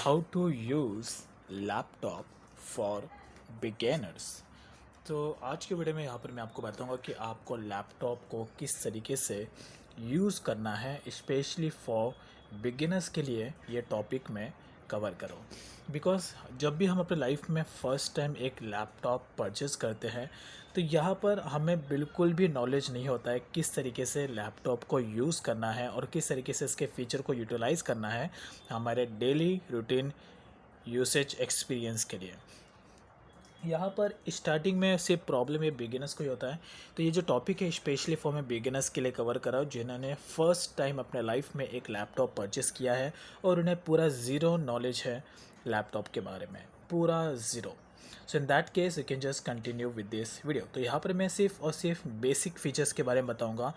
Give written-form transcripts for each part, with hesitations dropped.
How to use laptop for beginners. तो आज के वीडियो में यहाँ पर मैं आपको बताऊँगा कि आपको लैपटॉप को किस तरीके से यूज़ करना है, स्पेशली फॉर बिगिनर्स के लिए ये टॉपिक मैं कवर करूँ। बिकॉज़ जब भी हम अपने लाइफ में फ़र्स्ट टाइम एक लैपटॉप परचेज़ करते हैं तो यहाँ पर हमें बिल्कुल भी नॉलेज नहीं होता है किस तरीके से लैपटॉप को यूज़ करना है और किस तरीके से इसके फ़ीचर को यूटिलाइज़ करना है हमारे डेली रूटीन यूसेज एक्सपीरियंस के लिए। यहाँ पर स्टार्टिंग में सिर्फ प्रॉब्लम ये बिगिनर्स को ही होता है। तो ये जो टॉपिक है स्पेशली फॉर मैं बिगिनर्स के लिए कवर कर रहा हूँ जिन्होंने फर्स्ट टाइम अपने लाइफ में एक लैपटॉप परचेस किया है और उन्हें पूरा ज़ीरो नॉलेज है लैपटॉप के बारे में, पूरा zero. So in that case you can just continue with this video. तो यहाँ पर मैं सिर्फ और सिर्फ बेसिक फीचर्स के बारे में बताऊँगा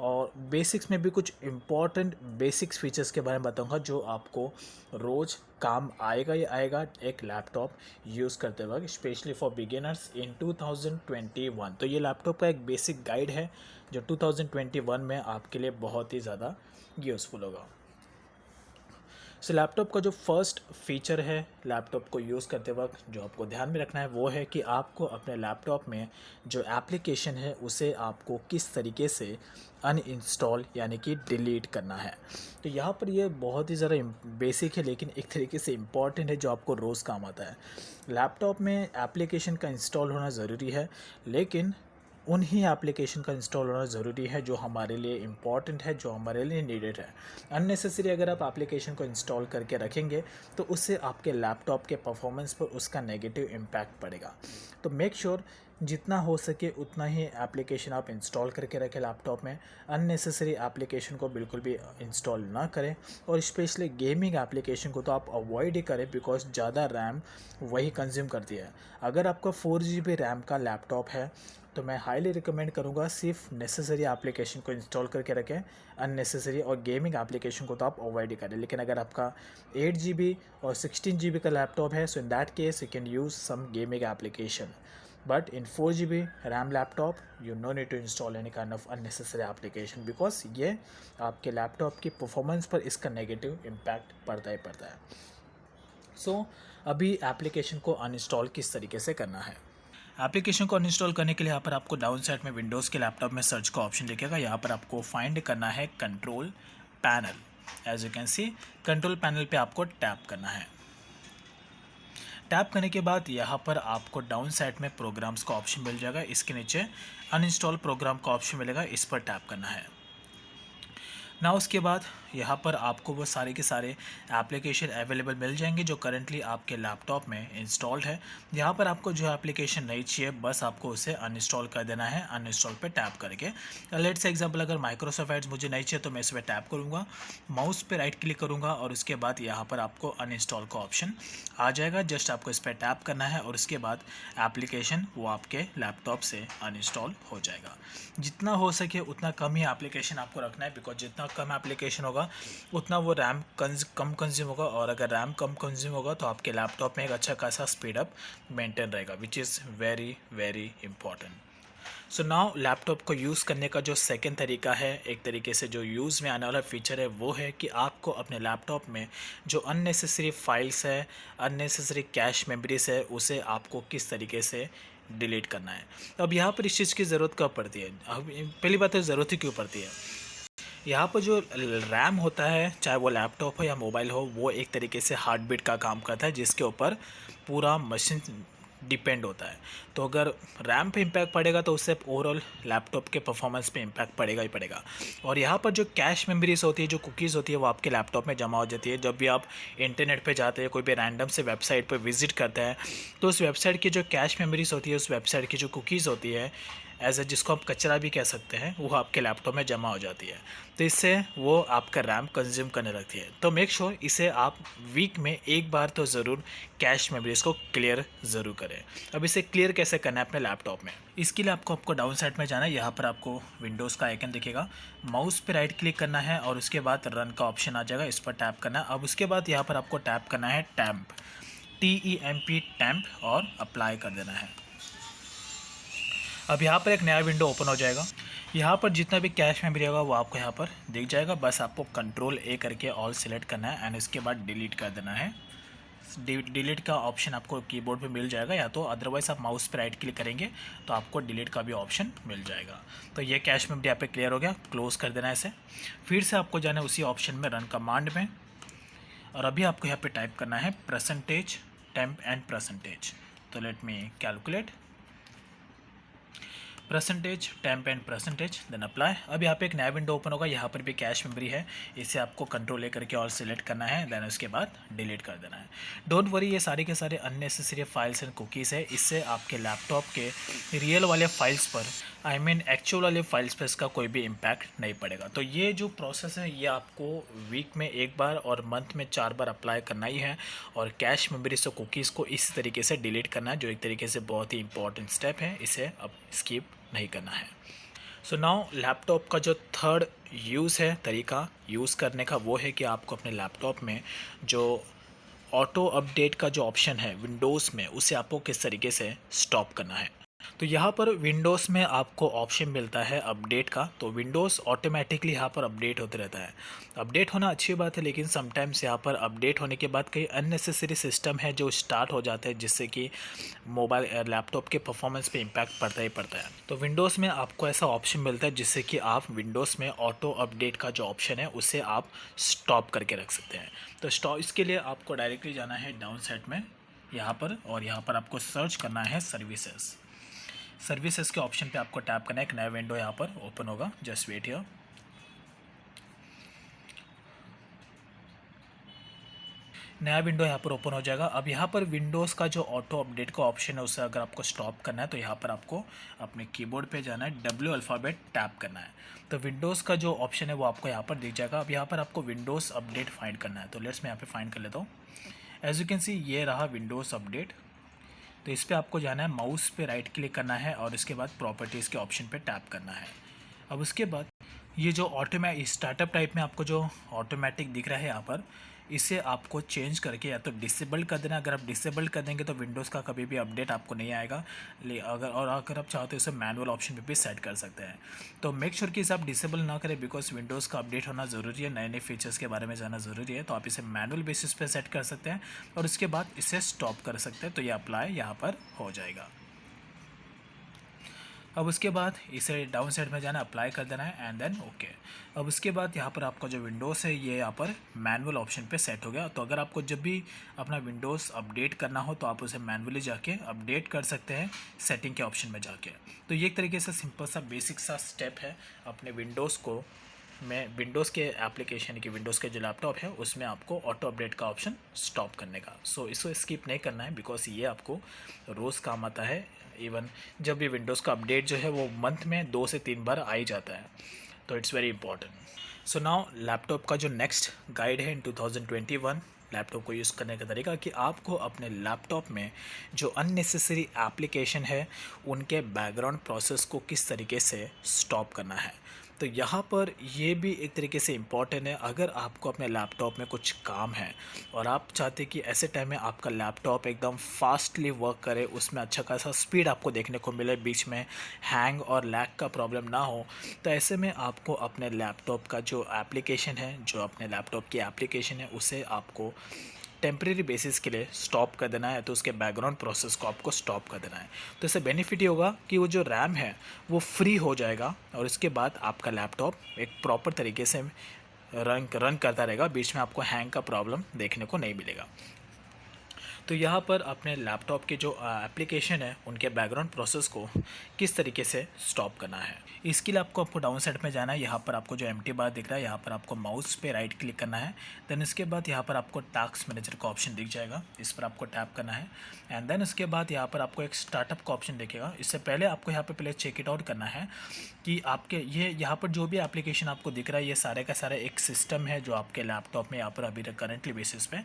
और बेसिक्स में भी कुछ इंपॉर्टेंट बेसिक्स फीचर्स के बारे में बताऊँगा जो आपको रोज़ काम आएगा ही आएगा एक लैपटॉप यूज़ करते वक्त, स्पेशली फॉर बिगिनर्स इन 2021। तो ये लैपटॉप का एक बेसिक गाइड है जो 2021 में आपके लिए बहुत ही ज़्यादा यूज़फुल होगा। सो लैपटॉप का जो फर्स्ट फीचर है लैपटॉप को यूज़ करते वक्त जो आपको ध्यान में रखना है वो है कि आपको अपने लैपटॉप में जो एप्लीकेशन है उसे आपको किस तरीके से अनइंस्टॉल यानी कि डिलीट करना है। तो यहाँ पर ये बहुत ही ज़्यादा बेसिक है लेकिन एक तरीके से इम्पॉर्टेंट है जो आपको रोज़ काम आता है। लैपटॉप में एप्लीकेशन का इंस्टॉल होना ज़रूरी है लेकिन उन्हीं एप्लीकेशन का इंस्टॉल होना ज़रूरी है जो हमारे लिए इम्पॉर्टेंट है, जो हमारे लिए नीडेड है। अननेसेसरी अगर आप एप्लीकेशन को इंस्टॉल करके रखेंगे तो उससे आपके लैपटॉप के परफॉर्मेंस पर उसका नेगेटिव इम्पैक्ट पड़ेगा। तो मेक श्योर जितना हो सके उतना ही एप्लीकेशन आप इंस्टॉल करके रखें लैपटॉप में। अननेसेसरी एप्लीकेशन को बिल्कुल भी इंस्टॉल ना करें और स्पेशली गेमिंग एप्लीकेशन को तो आप अवॉइड ही करें बिकॉज ज़्यादा रैम वही कंज्यूम करती है। अगर आपका 4 GB रैम का लैपटॉप है तो मैं हाईली रिकमेंड करूँगा सिर्फ नेसेसरी एप्लीकेशन को इंस्टॉल करके रखें, अननेसेसरी और गेमिंग एप्लीकेशन को तो आप अवॉइड ही करें। लेकिन अगर आपका 8 GB और 16 GB का लैपटॉप है so in that case you can use some gaming application, but in 4 GB RAM laptop you no need to install any kind of unnecessary application because ये आपके लैपटॉप की परफॉर्मेंस पर इसका negative impact पड़ता ही पड़ता है। सो अभी एप्लीकेशन को अनइंस्टॉल किस तरीके से करना है। एप्लीकेशन को अनइंस्टॉल करने के लिए यहाँ पर आपको डाउन साइड में विंडोज़ के लैपटॉप में सर्च का ऑप्शन दिखेगा। यहाँ पर आपको फाइंड करना है control panel. As you can see control panel पे आपको टैप करना है। टैप करने के बाद यहाँ पर आपको डाउन साइड में प्रोग्राम्स का ऑप्शन मिल जाएगा। इसके नीचे अनइंस्टॉल प्रोग्राम का ऑप्शन मिलेगा, इस पर टैप करना है ना। उसके बाद यहाँ पर आपको वो सारे के सारे एप्लीकेशन अवेलेबल मिल जाएंगे जो करंटली आपके लैपटॉप में इंस्टॉल्ड है। यहाँ पर आपको जो एप्लीकेशन नहीं चाहिए बस आपको उसे अनइंस्टॉल कर देना है अनइंस्टॉल पे टैप करके। लेट्स से एग्जांपल अगर माइक्रोसॉफ्ट एड्स मुझे नहीं चाहिए तो मैं इस पर टैप करूँगा, माउस पे राइट क्लिक करूँगा और उसके बाद यहाँ पर आपको अनइंस्टॉल का ऑप्शन आ जाएगा। जस्ट आपको इस पर टैप करना है और उसके बाद एप्लीकेशन वो आपके लैपटॉप से अनइंस्टॉल हो जाएगा। जितना हो सके उतना कम ही एप्लीकेशन आपको रखना है बिकॉज जितना कम एप्लीकेशन होगा उतना वो रैम कम कंज्यूम होगा और अगर रैम कम कंज्यूम होगा तो आपके लैपटॉप में एक अच्छा खासा स्पीड अप मेंटेन रहेगा which is very very important. So now laptop को यूज़ करने का जो सेकंड तरीका है, एक तरीके से जो यूज़ में आने वाला फीचर है वो है कि आपको अपने लैपटॉप में जो अननेसेसरी फाइल्स है, अननेसेसरी कैश मेमोरीज है उसे आपको किस तरीके से डिलीट करना है। अब यहाँ पर इस चीज़ की ज़रूरत कब पड़ती है? अब पहली बात तो ज़रूरत ही क्यों पड़ती है। यहाँ पर जो रैम होता है चाहे वो लैपटॉप हो या मोबाइल हो वो एक तरीके से हार्ट बीट का काम करता है जिसके ऊपर पूरा मशीन डिपेंड होता है। तो अगर रैम पे इम्पैक्ट पड़ेगा तो उससे ओवरऑल लैपटॉप के परफॉर्मेंस पे इम्पैक्ट पड़ेगा ही पड़ेगा। और यहाँ पर जो कैश मेमोरीज होती है, जो कुकीज़ होती है वो आपके लैपटॉप में जमा हो जाती है। जब भी आप इंटरनेट पे जाते हैं, कोई भी रैंडम से वेबसाइट पर विजिट करते हैं तो उस वेबसाइट की जो कैश मेमोरीज होती है, उस वेबसाइट की जो कुकीज़ होती है एज ए जिसको आप कचरा भी कह सकते हैं, वो आपके लैपटॉप में जमा हो जाती है। तो इससे वो आपका रैम कंज्यूम करने लगती है। तो मेक श्योर इसे आप वीक में एक बार तो ज़रूर कैश मेमोरीज को क्लियर ज़रूर करें। अब इसे क्लियर कैसे करना है अपने लैपटॉप में, इसके लिए आपको डाउन साइड में जाना है। यहाँ पर आपको विंडोज़ का आइकन दिखेगा, माउस पे राइट क्लिक करना है और उसके बाद रन का ऑप्शन आ जाएगा, इस पर टैप करना है। अब उसके बाद यहाँ पर आपको टैप करना है टैम्प, TEMP टैम्प और अप्लाई कर देना है। अब यहाँ पर एक नया विंडो ओपन हो जाएगा। यहाँ पर जितना भी कैश मेमोरी होगा वो आपको यहाँ पर दिख जाएगा। बस आपको कंट्रोल A करके ऑल सेलेक्ट करना है एंड इसके बाद डिलीट कर देना है डिलीट का ऑप्शन आपको कीबोर्ड पे मिल जाएगा, या तो अदरवाइज़ आप माउस पे राइट क्लिक करेंगे तो आपको डिलीट का भी ऑप्शन मिल जाएगा। तो ये कैश मेमोरी यहाँ पे क्लियर हो गया, क्लोज़ कर देना है इसे। फिर से आपको जाना है उसी ऑप्शन में रन कमांड में, और अभी आपको यहाँ पे टाइप करना है परसेंटेज टेम्प एंड परसेंटेज। तो let me calculate percentage temp and percentage, then apply. अब यहाँ पे एक नया विंडो ओपन होगा, यहाँ पर भी कैश मेमोरी है, इसे आपको कंट्रोल ले करके और सिलेक्ट करना है, देन उसके बाद डिलीट कर देना है। डोंट वरी, ये सारे के सारे अननेसेसरी फाइल्स एंड कुकीज़ है, इससे आपके लैपटॉप के रियल वाले फाइल्स पर, आई मीन एक्चुअल वाले फाइल्स पर इसका कोई भी इम्पैक्ट नहीं पड़ेगा। तो ये जो प्रोसेस है ये आपको वीक में एक बार और मंथ में 4 बार अप्लाई करना ही है, और कैश मेमोरी से कुकीज़ को इस तरीके से डिलीट करना है, जो एक तरीके से बहुत ही इंपॉर्टेंट स्टेप है, इसे अब स्किप नहीं करना है। सो नाउ लैपटॉप का जो थर्ड यूज़ है, तरीका यूज़ करने का, वो है कि आपको अपने लैपटॉप में जो ऑटो अपडेट का जो ऑप्शन है विंडोज़ में, उसे आपको किस तरीके से स्टॉप करना है। तो यहाँ पर विंडोज़ में आपको ऑप्शन मिलता है अपडेट का, तो विंडोज़ ऑटोमेटिकली यहाँ पर अपडेट होते रहता है। अपडेट होना अच्छी बात है, लेकिन समटाइम्स यहाँ पर अपडेट होने के बाद कई अननेसेसरी सिस्टम है जो स्टार्ट हो जाते हैं, जिससे कि मोबाइल लैपटॉप के परफॉर्मेंस पे इम्पैक्ट पड़ता ही पड़ता है। तो विंडोज़ में आपको ऐसा ऑप्शन मिलता है जिससे कि आप विंडोज़ में ऑटो अपडेट का जो ऑप्शन है उसे आप स्टॉप करके रख सकते हैं। तो स्टॉप, इसके लिए आपको डायरेक्टली जाना है डाउन साइड में यहाँ पर, और यहाँ पर आपको सर्च करना है सर्विसेज। सर्विसेज के ऑप्शन पे आपको टैप करना है, एक नया विंडो यहाँ पर ओपन होगा, जस्ट वेट हियर। नया विंडो यहाँ पर ओपन हो जाएगा। अब यहाँ पर विंडोज़ का जो ऑटो अपडेट का ऑप्शन है उसे अगर आपको स्टॉप करना है तो यहाँ पर आपको अपने कीबोर्ड पे जाना है, W अल्फ़ाबेट टैप करना है, तो विंडोज़ का जो ऑप्शन है वो आपको यहाँ पर दिख जाएगा। अब यहाँ पर आपको विंडोज़ अपडेट फाइंड करना है, तो लेट्स मैं यहाँ पर फाइंड कर लेता हूँ। एज यू कैन सी ये रहा विंडोज़ अपडेट। तो इस पर आपको जाना है, माउस पे राइट क्लिक करना है और इसके बाद प्रॉपर्टीज़ के ऑप्शन पे टैप करना है। अब उसके बाद ये जो स्टार्टअप टाइप में आपको जो ऑटोमेटिक दिख रहा है यहाँ पर, इसे आपको चेंज करके या तो डिसेबल कर देना। अगर आप डिसेबल कर देंगे तो विंडोज़ का कभी भी अपडेट आपको नहीं आएगा, अगर आप चाहते हो इसे मैनुअल ऑप्शन पे भी सेट कर सकते हैं। तो मेक श्योर कि इसे आप डिसेबल ना करें, बिकॉज विंडोज़ का अपडेट होना ज़रूरी है, नए नए फीचर्स के बारे में जाना ज़रूरी है। तो आप इसे मैनुअल बेसिस पे सेट कर सकते हैं और उसके बाद इसे स्टॉप कर सकते हैं। तो ये अप्लाई यहाँ पर हो जाएगा। अब उसके बाद इसे डाउन साइड में जाना, अप्लाई कर देना है एंड देन ओके। अब उसके बाद यहाँ पर आपका जो विंडोज़ है ये यहाँ पर मैनुअल ऑप्शन पे सेट हो गया। तो अगर आपको जब भी अपना विंडोज़ अपडेट करना हो तो आप उसे मैनुअली जाके अपडेट कर सकते हैं सेटिंग के ऑप्शन में जाके। तो ये एक तरीके से सिंपल सा बेसिक सा स्टेप है अपने विंडोज़ को, मैं विंडोज़ के एप्लीकेशन की, विंडोज़ के जो लैपटॉप है उसमें आपको ऑटो अपडेट का ऑप्शन स्टॉप करने का। सो इसको स्किप नहीं करना है, बिकॉज ये आपको रोज़ काम आता है। इवन जब भी विंडोज़ का अपडेट जो है वो मंथ में 2 से 3 बार आ ही जाता है, तो it's very important. So now laptop का जो नेक्स्ट गाइड है इन 2021 लैपटॉप को यूज़ करने का तरीका, कि आपको अपने लैपटॉप में जो अननेसेसरी एप्लीकेशन है उनके बैकग्राउंड प्रोसेस को किस तरीके से स्टॉप करना है। तो यहाँ पर ये भी एक तरीके से इम्पॉर्टेंट है। अगर आपको अपने लैपटॉप में कुछ काम है और आप चाहते कि ऐसे टाइम में आपका लैपटॉप एकदम फास्टली वर्क करे, उसमें अच्छा खासा स्पीड आपको देखने को मिले, बीच में हैंग और लैग का प्रॉब्लम ना हो, तो ऐसे में आपको अपने लैपटॉप का जो एप्लीकेशन है, जो अपने लैपटॉप की एप्लीकेशन है, उसे आपको टेम्प्रेरी बेसिस के लिए स्टॉप कर देना है। तो उसके बैकग्राउंड प्रोसेस को आपको स्टॉप कर देना है। तो इससे बेनिफिट ये होगा कि वो जो रैम है वो फ्री हो जाएगा और इसके बाद आपका लैपटॉप एक प्रॉपर तरीके से रन करता रहेगा, बीच में आपको हैंग का प्रॉब्लम देखने को नहीं मिलेगा। तो यहाँ पर अपने लैपटॉप के जो एप्लीकेशन है उनके बैकग्राउंड प्रोसेस को किस तरीके से स्टॉप करना है, इसके लिए आपको डाउन साइड में जाना है। यहाँ पर आपको जो एम्प्टी बार दिख रहा है, यहाँ पर आपको माउस पे राइट क्लिक करना है। देन इसके बाद यहाँ पर आपको टास्क मैनेजर का ऑप्शन दिख जाएगा, इस पर आपको टैप करना है। एंड देन उसके बाद यहाँ पर आपको एक स्टार्टअप का ऑप्शन दिखेगा। इससे पहले आपको यहाँ पर पहले चेक इट आउट करना है कि आपके ये यहाँ पर जो भी एप्लीकेशन आपको दिख रहा है ये सारे का सारा एक सिस्टम है जो आपके लैपटॉप में यहाँ पर अभी करंटली बेसिस पे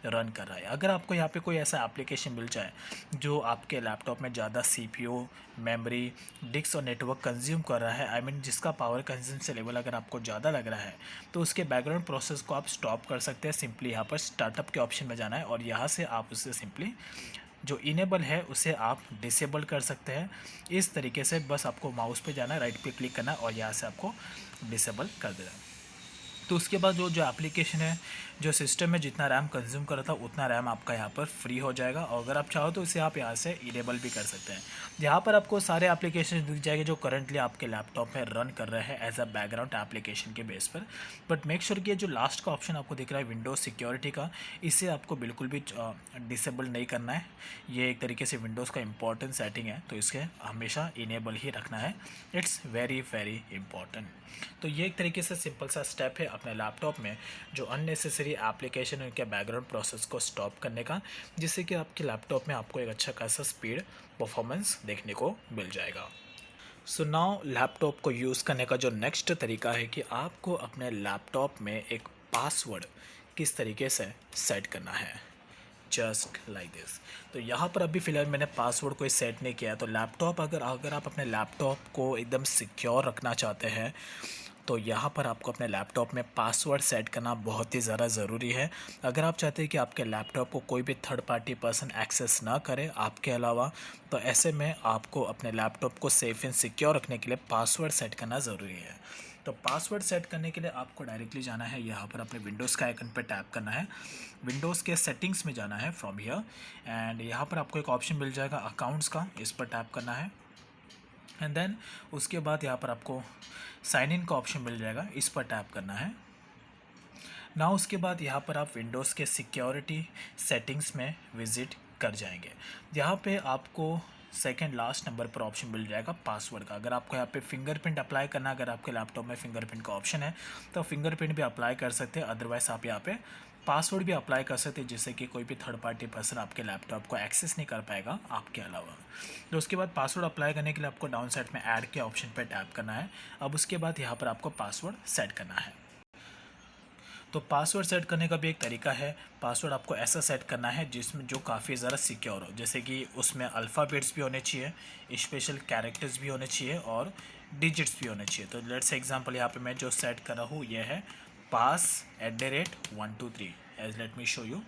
रन कर रहा है। अगर आपको यहाँ पे कोई ऐसा एप्लीकेशन मिल जाए जो आपके लैपटॉप में ज़्यादा CPU, मेमोरी, डिस्क और नेटवर्क कंज्यूम कर रहा है, आई मीन जिसका पावर कंजम्पशन लेवल अगर आपको ज़्यादा लग रहा है, तो उसके बैकग्राउंड प्रोसेस को आप स्टॉप कर सकते हैं। सिंपली यहाँ पर स्टार्टअप के ऑप्शन में जाना है और यहाँ से आप उसे सिंपली जो इनेबल है उसे आप डिसेबल कर सकते हैं। इस तरीके से बस आपको माउस पे जाना है, राइट पे क्लिक करना है और यहाँ से आपको डिसेबल कर देना है। तो उसके बाद जो एप्लीकेशन है, जो सिस्टम में जितना रैम कंज्यूम कर रहा था उतना रैम आपका यहाँ पर फ्री हो जाएगा, और अगर आप चाहो तो इसे आप यहाँ से इनेबल भी कर सकते हैं। यहाँ पर आपको सारे एप्लीकेशन दिख जाएंगे जो करंटली आपके लैपटॉप में रन कर रहे हैं एज अ बैकग्राउंड एप्लीकेशन के बेस पर। बट मेक श्योर कि जो लास्ट का ऑप्शन आपको दिख रहा है विंडोज़ सिक्योरिटी का, इसे आपको बिल्कुल भी डिसेबल नहीं करना है। ये एक तरीके से विंडोज़ का इंपॉर्टेंट सेटिंग है, तो इसके हमेशा इनेबल ही रखना है। It's very very important. तो ये एक तरीके से सिंपल सा स्टेप है अपने लैपटॉप में जो अननेसेसरी एप्लीकेशन उनके बैकग्राउंड प्रोसेस को स्टॉप करने का, जिससे कि आपके लैपटॉप में आपको एक अच्छा खासा स्पीड परफॉर्मेंस देखने को मिल जाएगा। सो नाउ लैपटॉप को यूज़ करने का जो नेक्स्ट तरीका है कि आपको अपने लैपटॉप में एक पासवर्ड किस तरीके से सेट करना है, जस्ट लाइक दिस। तो यहाँ पर अभी फ़िलहाल मैंने पासवर्ड कोई सेट नहीं किया, तो लैपटॉप अगर अगर आप अपने लैपटॉप को एकदम सिक्योर रखना चाहते हैं तो यहाँ पर आपको अपने लैपटॉप में पासवर्ड सेट करना बहुत ही ज़्यादा ज़रूरी है। अगर आप चाहते हैं कि आपके लैपटॉप को कोई भी थर्ड पार्टी पर्सन एक्सेस ना करे आपके अलावा, तो ऐसे में आपको अपने लैपटॉप को सेफ़ एंड सिक्योर रखने के लिए पासवर्ड सेट करना ज़रूरी है। तो पासवर्ड सेट करने के लिए आपको डायरेक्टली जाना है यहाँ पर अपने विंडोज़ के आइकन पर टैप करना है, विंडोज़ के सेटिंग्स में जाना है फ्रॉम हियर, एंड यहाँ पर आपको एक ऑप्शन मिल जाएगा अकाउंट्स का, इस पर टैप करना है। एंड देन उसके बाद यहाँ पर आपको साइन इन का ऑप्शन मिल जाएगा, इस पर टैप करना है ना। उसके बाद यहाँ पर आप विंडोज़ के सिक्योरिटी सेटिंग्स में विज़िट कर जाएंगे। यहाँ पे आपको सेकंड लास्ट नंबर पर ऑप्शन मिल जाएगा पासवर्ड का। अगर आपको यहाँ पे फिंगरप्रिंट अप्लाई करना, अगर आपके लैपटॉप में फिंगरप्रिंट का ऑप्शन है तो फिंगरप्रिंट भी अप्लाई कर सकते हैं, अदरवाइज़ आप यहाँ पे पासवर्ड भी अप्लाई कर सकते हैं, जिससे कि कोई भी थर्ड पार्टी पर्सन आपके लैपटॉप को एक्सेस नहीं कर पाएगा आपके अलावा। तो उसके बाद पासवर्ड अप्लाई करने के लिए आपको डाउन साइड में ऐड के ऑप्शन पर टैप करना है। अब उसके बाद यहाँ पर आपको पासवर्ड सेट करना है। तो पासवर्ड सेट करने का भी एक तरीका है। पासवर्ड आपको ऐसा सेट करना है जिसमें जो काफ़ी ज़्यादा सिक्योर हो, जैसे कि उसमें अल्फ़ाबेट्स भी होने चाहिए, स्पेशल कैरेक्टर्स भी होने चाहिए और डिजिट्स भी होने चाहिए। तो लेट्स एग्जांपल यहाँ पे मैं जो सेट कर रहा हूँ ये है pass@123 as let me show you,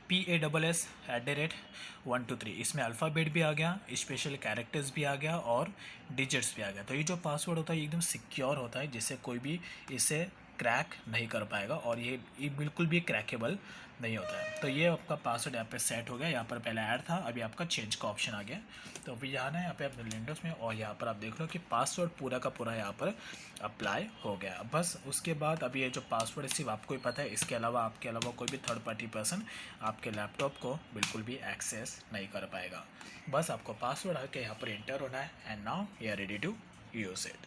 PASS@123। इसमें अल्फ़ाबेट भी आ गया, स्पेशल कैरेक्टर्स भी आ गया और डिजिट्स भी आ गया। तो ये जो पासवर्ड होता है एकदम सिक्योर होता है, जिससे कोई भी इसे क्रैक नहीं कर पाएगा, और ये बिल्कुल भी क्रैकेबल नहीं होता है। तो ये आपका पासवर्ड यहाँ पे सेट हो गया। यहाँ पर पहले ऐड था, अभी आपका चेंज का ऑप्शन आ गया। तो अभी यहाँ ना यहाँ पे अपने विंडोज़ में, और यहाँ पर आप देख लो कि पासवर्ड पूरा का पूरा यहाँ पर अप्लाई हो गया। बस उसके बाद अभी ये जो पासवर्ड है सिर्फ आपको ही पता है, इसके अलावा आपके अलावा कोई भी थर्ड पार्टी पर्सन आपके लैपटॉप को बिल्कुल भी एक्सेस नहीं कर पाएगा। बस आपको पासवर्ड आके यहाँ पर एंटर होना है, and now you are ready to use it.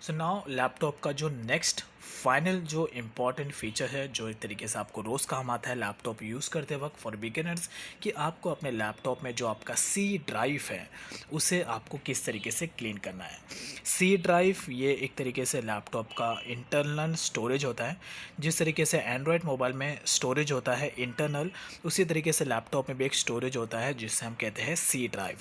So now laptop का जो नेक्स्ट फाइनल जो इम्पॉर्टेंट फीचर है, जो एक तरीके से आपको रोज़ काम आता है लैपटॉप यूज़ करते वक्त फॉर बिगिनर्स, कि आपको अपने लैपटॉप में जो आपका सी ड्राइव है उसे आपको किस तरीके से क्लीन करना है। सी ड्राइव ये एक तरीके से लैपटॉप का इंटरनल स्टोरेज होता है। जिस तरीके से एंड्रॉयड मोबाइल में स्टोरेज होता है इंटरनल, उसी तरीके से लैपटॉप में भी एक स्टोरेज होता है जिससे हम कहते हैं सी ड्राइव।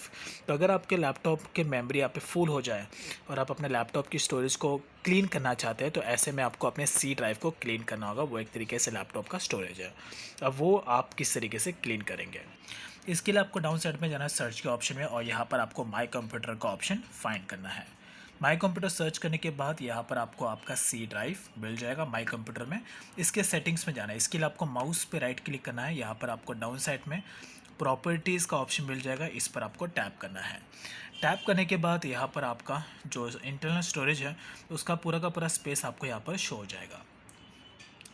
तो अगर आपके लैपटॉप की मेमोरी यहाँ पे फुल हो जाए और आप अपने लैपटॉप की स्टोरेज को क्लीन करना चाहते हैं, तो ऐसे में आपको अपने सी ड्राइव को क्लीन करना होगा। वो एक तरीके से लैपटॉप का स्टोरेज है। अब वो आप किस तरीके से क्लीन करेंगे, इसके लिए आपको डाउन साइड में जाना है सर्च के ऑप्शन में, और यहाँ पर आपको माई कंप्यूटर का ऑप्शन फाइंड करना है। माई कंप्यूटर सर्च करने के बाद यहाँ पर आपको आपका सी ड्राइव मिल जाएगा माई कंप्यूटर में। इसके सेटिंग्स में जाना है, इसके लिए आपको माउस पे राइट क्लिक करना है। यहाँ पर आपको डाउन साइड में प्रॉपर्टीज़ का ऑप्शन मिल जाएगा, इस पर आपको टैप करना है। टैप करने के बाद यहाँ पर आपका जो इंटरनल स्टोरेज है उसका पूरा का पूरा स्पेस आपको यहाँ पर शो हो जाएगा,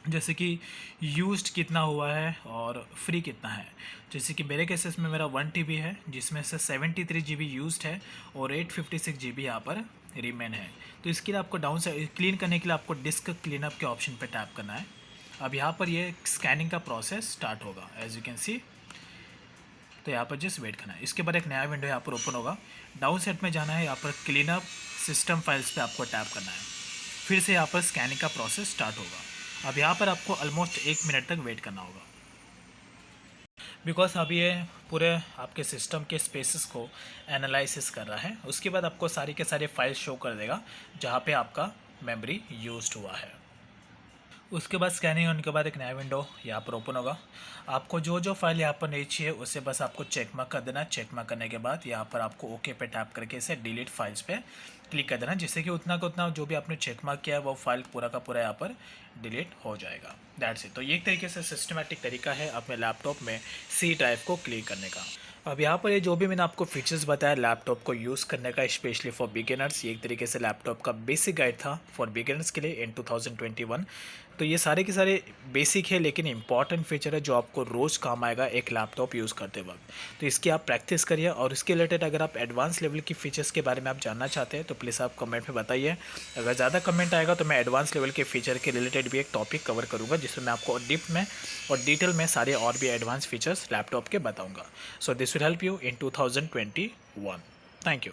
जैसे कि यूज्ड कितना हुआ है और फ्री कितना है। जैसे कि मेरे केसेस में मेरा 1 TB है, जिसमें से 73 GB यूज्ड है और 856 GB यहाँ पर रिमेन है। तो इसके लिए आपको डाउन साइड क्लीन करने के लिए आपको डिस्क क्लीनअप के ऑप्शन पर टैप करना है। अब यहाँ पर ये स्कैनिंग का प्रोसेस स्टार्ट होगा, एज यू कैन सी। तो यहाँ पर जस्ट वेट करना है। इसके बाद एक नया विंडो यहाँ पर ओपन होगा। डाउन साइड में जाना है, यहाँ पर क्लीनअप सिस्टम फाइल्स पे आपको टैप करना है। फिर से यहाँ पर स्कैनिंग का प्रोसेस स्टार्ट होगा। अब यहाँ पर आपको ऑलमोस्ट 1 मिनट तक वेट करना होगा, बिकॉज अभी ये पूरे आपके सिस्टम के स्पेसेस को एनालिसिस कर रहा है। उसके बाद आपको सारी के सारे फाइल शो कर देगा जहाँ पे आपका मेमोरी यूज्ड हुआ है। उसके बाद स्कैनिंग होने के बाद एक नया विंडो यहाँ पर ओपन होगा। आपको जो जो फाइल यहाँ पर नहीं चाहिए उसे बस आपको चेक मार्क कर देना। चेक मार्क करने के बाद यहाँ पर आपको ओके पे टैप करके इसे डिलीट फाइल्स पे क्लिक कर देना, जिससे कि उतना का उतना जो भी आपने चेक मार्क किया है वो फाइल पूरा का पूरा यहाँ पर डिलीट हो जाएगा। That's it. तो ये एक तरीके से सिस्टमेटिक तरीका है अपने लैपटॉप में सी ड्राइव को क्लियर करने का। अब यहाँ पर ये जो भी मैंने आपको फीचर्स बताया लैपटॉप को यूज़ करने का स्पेशली फॉर बिगिनर्स, ये एक तरीके से लैपटॉप का बेसिक गाइड था फॉर बिगिनर्स के लिए इन 2021। तो ये सारे के सारे बेसिक है लेकिन इंपॉर्टेंट फीचर है जो आपको रोज़ काम आएगा एक लैपटॉप यूज़ करते वक्त। तो इसकी आप प्रैक्टिस करिए और इसके रिलेटेड अगर आप एडवांस लेवल की फ़ीचर्स के बारे में आप जानना चाहते हैं तो प्लीज़ आप कमेंट में बताइए। अगर ज़्यादा कमेंट आएगा तो मैं एडवांस लेवल के फीचर के रिलेटेड भी एक टॉपिक कवर करूँगा जिसमें मैं आपको डीप में और डिटेल में सारे और भी एडवांस फीचर्स लैपटॉप के बताऊँगा। So this will help you in 2021। Thank you.